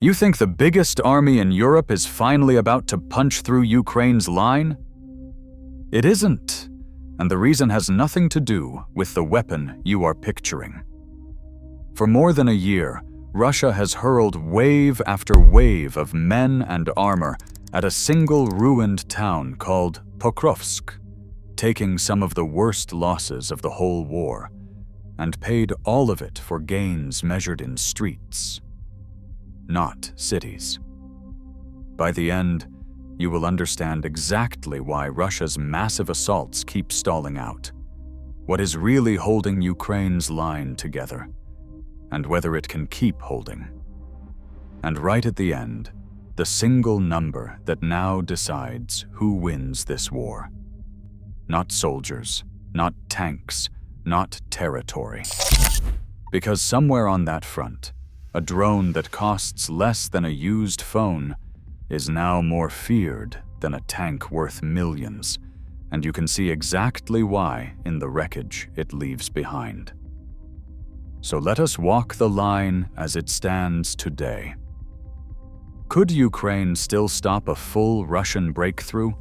You think the biggest army in Europe is finally about to punch through Ukraine's line? It isn't, and the reason has nothing to do with the weapon you are picturing. For more than a year, Russia has hurled wave after wave of men and armor at a single ruined town called Pokrovsk, taking some of the worst losses of the whole war, and paid all of it for gains measured in streets, not cities. By the end, you will understand exactly why Russia's massive assaults keep stalling out, what is really holding Ukraine's line together, and whether it can keep holding. And right at the end, the single number that now decides who wins this war. Not soldiers, not tanks, not territory. Because somewhere on that front, a drone that costs less than a used phone is now more feared than a tank worth millions, and you can see exactly why in the wreckage it leaves behind. So let us walk the line as it stands today. Could Ukraine still stop a full Russian breakthrough,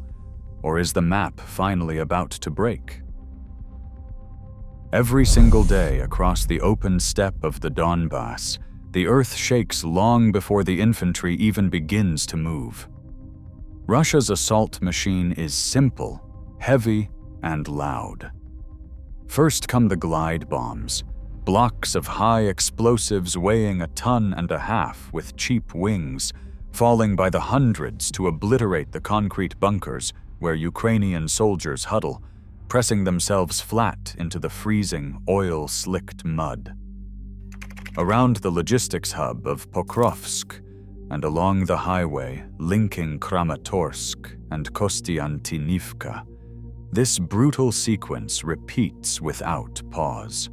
or is the map finally about to break? Every single day across the open steppe of the Donbas, the earth shakes long before the infantry even begins to move. Russia's assault machine is simple, heavy, and loud. First come the glide bombs, blocks of high explosives weighing 1.5 tons with cheap wings, falling by the hundreds to obliterate the concrete bunkers where Ukrainian soldiers huddle, pressing themselves flat into the freezing, oil-slicked mud. Around the logistics hub of Pokrovsk and along the highway linking Kramatorsk and Kostiantynivka, this brutal sequence repeats without pause.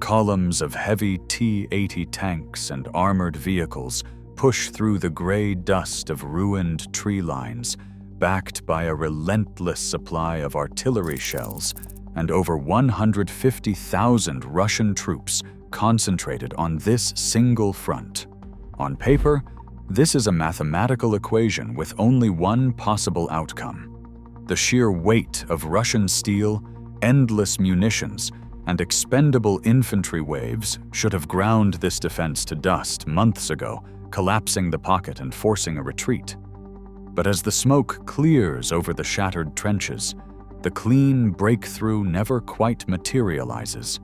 Columns of heavy T-80 tanks and armored vehicles push through the gray dust of ruined tree lines, backed by a relentless supply of artillery shells and over 150,000 Russian troops concentrated on this single front. On paper, this is a mathematical equation with only one possible outcome. The sheer weight of Russian steel, endless munitions, and expendable infantry waves should have ground this defense to dust months ago, collapsing the pocket and forcing a retreat. But as the smoke clears over the shattered trenches, the clean breakthrough never quite materializes.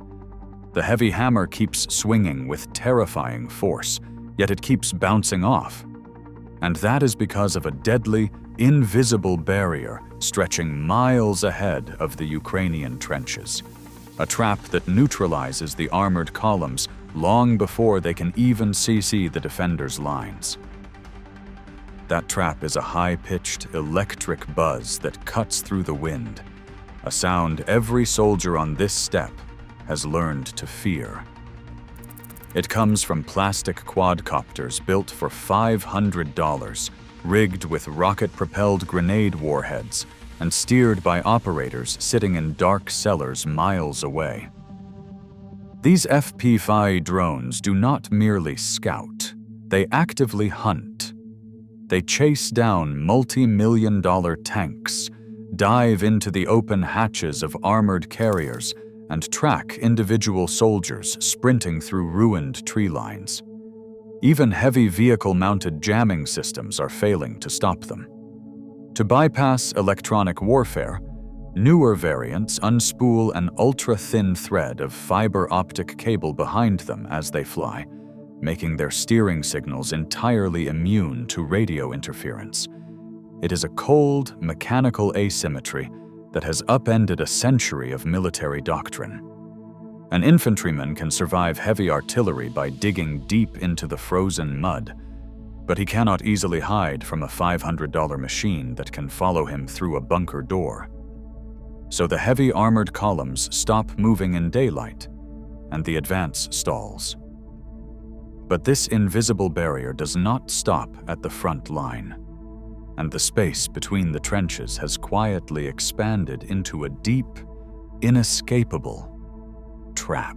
The heavy hammer keeps swinging with terrifying force, yet it keeps bouncing off. And that is because of a deadly, invisible barrier stretching miles ahead of the Ukrainian trenches. A trap that neutralizes the armored columns long before they can even see the defenders' lines. That trap is a high-pitched electric buzz that cuts through the wind, a sound every soldier on this steppe has learned to fear. It comes from plastic quadcopters built for $500, rigged with rocket-propelled grenade warheads and steered by operators sitting in dark cellars miles away. These FP5 drones do not merely scout, they actively hunt. They chase down multi-million-dollar tanks, dive into the open hatches of armored carriers, and track individual soldiers sprinting through ruined tree lines. Even heavy vehicle-mounted jamming systems are failing to stop them. To bypass electronic warfare, newer variants unspool an ultra-thin thread of fiber-optic cable behind them as they fly, making their steering signals entirely immune to radio interference. It is a cold, mechanical asymmetry that has upended a century of military doctrine. An infantryman can survive heavy artillery by digging deep into the frozen mud, but he cannot easily hide from a $500 machine that can follow him through a bunker door. So the heavy armored columns stop moving in daylight, and the advance stalls. But this invisible barrier does not stop at the front line, and the space between the trenches has quietly expanded into a deep, inescapable trap.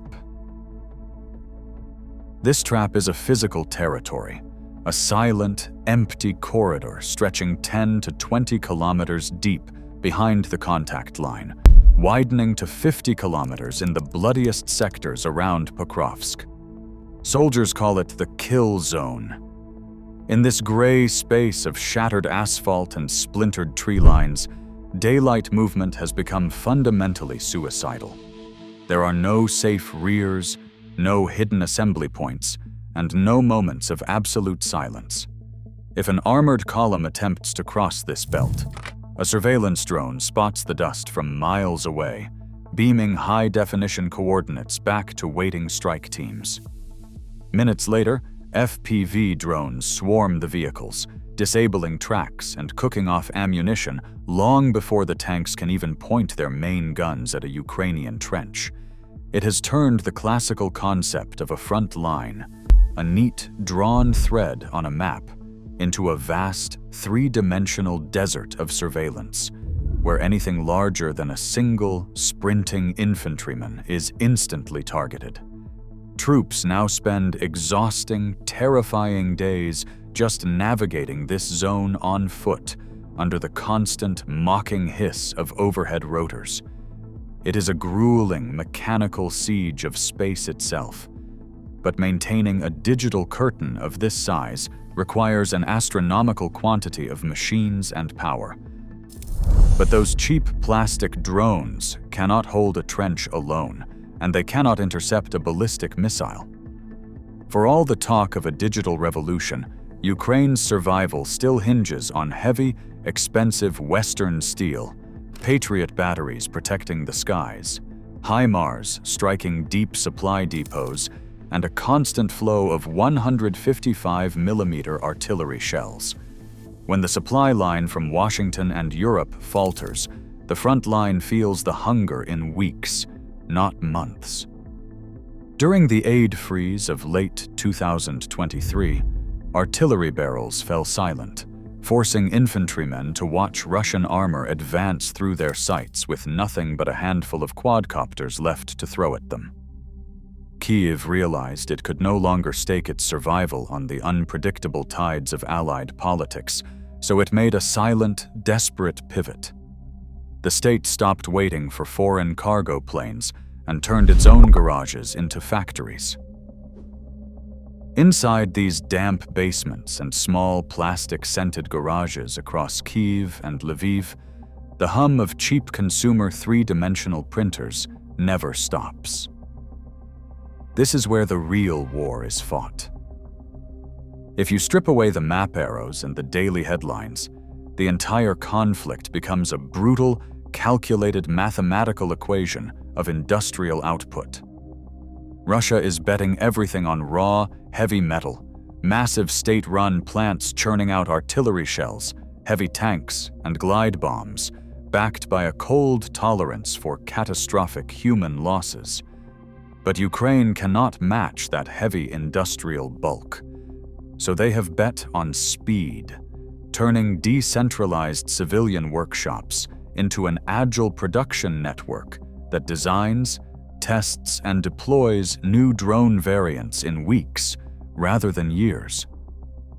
This trap is a physical territory, a silent, empty corridor stretching 10 to 20 kilometers deep behind the contact line, widening to 50 kilometers in the bloodiest sectors around Pokrovsk. Soldiers call it the kill zone. In this gray space of shattered asphalt and splintered tree lines, daylight movement has become fundamentally suicidal. There are no safe rears, no hidden assembly points, and no moments of absolute silence. If an armored column attempts to cross this belt, a surveillance drone spots the dust from miles away, beaming high-definition coordinates back to waiting strike teams. Minutes later, FPV drones swarm the vehicles, disabling tracks and cooking off ammunition long before the tanks can even point their main guns at a Ukrainian trench. It has turned the classical concept of a front line, a neat, drawn thread on a map, into a vast, three-dimensional desert of surveillance, where anything larger than a single, sprinting infantryman is instantly targeted. Troops now spend exhausting, terrifying days just navigating this zone on foot under the constant, mocking hiss of overhead rotors. It is a grueling, mechanical siege of space itself. But maintaining a digital curtain of this size requires an astronomical quantity of machines and power. But those cheap plastic drones cannot hold a trench alone, and they cannot intercept a ballistic missile. For all the talk of a digital revolution, Ukraine's survival still hinges on heavy, expensive Western steel, Patriot batteries protecting the skies, HIMARS striking deep supply depots, and a constant flow of 155mm artillery shells. When the supply line from Washington and Europe falters, the front line feels the hunger in weeks, not months. During the aid freeze of late 2023, artillery barrels fell silent, forcing infantrymen to watch Russian armor advance through their sights with nothing but a handful of quadcopters left to throw at them. Kyiv realized it could no longer stake its survival on the unpredictable tides of Allied politics, so it made a silent, desperate pivot. The state stopped waiting for foreign cargo planes and turned its own garages into factories. Inside these damp basements and small plastic-scented garages across Kyiv and Lviv, the hum of cheap consumer three-dimensional printers never stops. This is where the real war is fought. If you strip away the map arrows and the daily headlines, the entire conflict becomes a brutal, calculated mathematical equation of industrial output. Russia is betting everything on raw, heavy metal, massive state-run plants churning out artillery shells, heavy tanks, and glide bombs, backed by a cold tolerance for catastrophic human losses. But Ukraine cannot match that heavy industrial bulk. So they have bet on speed, turning decentralized civilian workshops into an agile production network that designs, tests, and deploys new drone variants in weeks rather than years.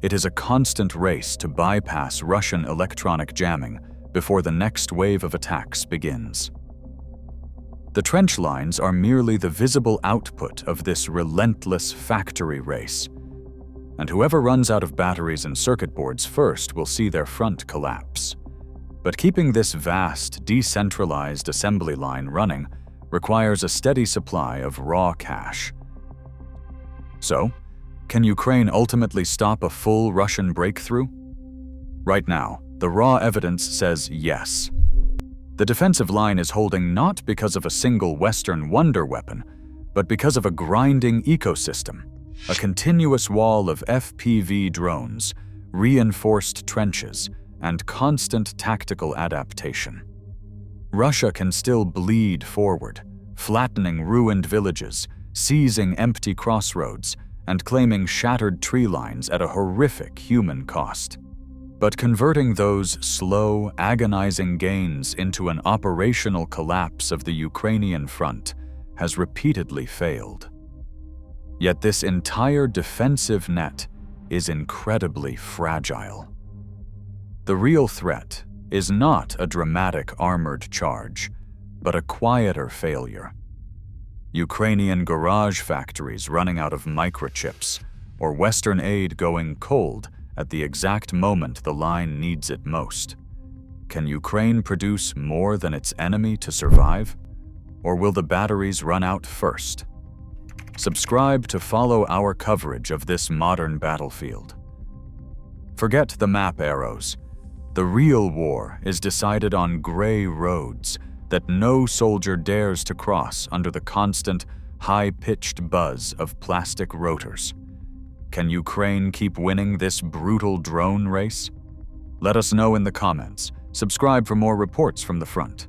It is a constant race to bypass Russian electronic jamming before the next wave of attacks begins. The trench lines are merely the visible output of this relentless factory race, and whoever runs out of batteries and circuit boards first will see their front collapse. But keeping this vast, decentralized assembly line running requires a steady supply of raw cash. So, can Ukraine ultimately stop a full Russian breakthrough? Right now, the raw evidence says yes. The defensive line is holding not because of a single Western wonder weapon, but because of a grinding ecosystem, a continuous wall of FPV drones, reinforced trenches, and constant tactical adaptation. Russia can still bleed forward, flattening ruined villages, seizing empty crossroads, and claiming shattered tree lines at a horrific human cost. But converting those slow, agonizing gains into an operational collapse of the Ukrainian front has repeatedly failed. Yet this entire defensive net is incredibly fragile. The real threat is not a dramatic armored charge, but a quieter failure. Ukrainian garage factories running out of microchips, or Western aid going cold at the exact moment the line needs it most. Can Ukraine produce more than its enemy to survive? Or will the batteries run out first? Subscribe to follow our coverage of this modern battlefield. Forget the map arrows. The real war is decided on gray roads that no soldier dares to cross under the constant, high-pitched buzz of plastic rotors. Can Ukraine keep winning this brutal drone race? Let us know in the comments. Subscribe for more reports from the front.